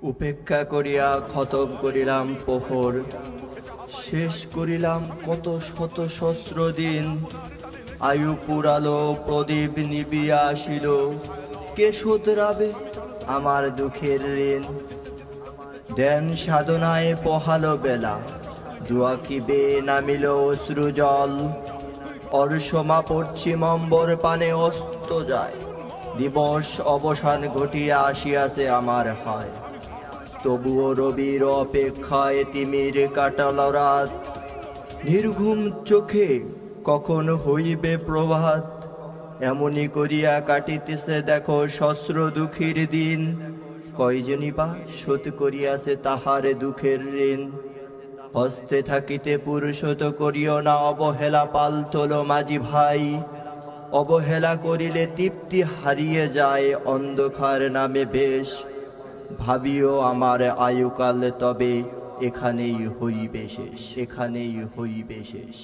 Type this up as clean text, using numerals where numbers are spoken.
উপেক্ষা করিয়া খতম করিলাম প্রহর, শেষ করিলাম কত শত সহস্র দিন। আয়ু পুরালো, প্রদীপ নিবিয়া আসিল, কে শোধরাবে আমার দুঃখের ঋণ? ধ্যান সাধনায় পহালো বেলা, দুয়াকিবে নামিল অশ্রু জল। অর্শমা পশ্চিম অম্বর পানে অস্ত যায়, দিবস অবসান ঘটিয়া আসিয়াছে আমার হয়। তবুও রবির অপেক্ষায় তিমির কাটাল রাত, নির্ঘুম চোখে কখন হইবে প্রভাত। এমনি করিয়া কাটিতেছে দেখো সহস্র দুঃখীর দিন, কয়জনই বা শোধ করিয়াছে তাহার দুঃখের ঋণ। হস্তে থাকিতে পুরুষত করিও না অবহেলা, পাল তোলো মাঝি ভাই। অবহেলা করিলে তৃপ্তি হারিয়ে যায়, অন্ধকার নামে বেশ। ভাবিও আমার আয়ুকাল তবে এখানেই হইবে শেষ, এখানেই হইবে শেষ।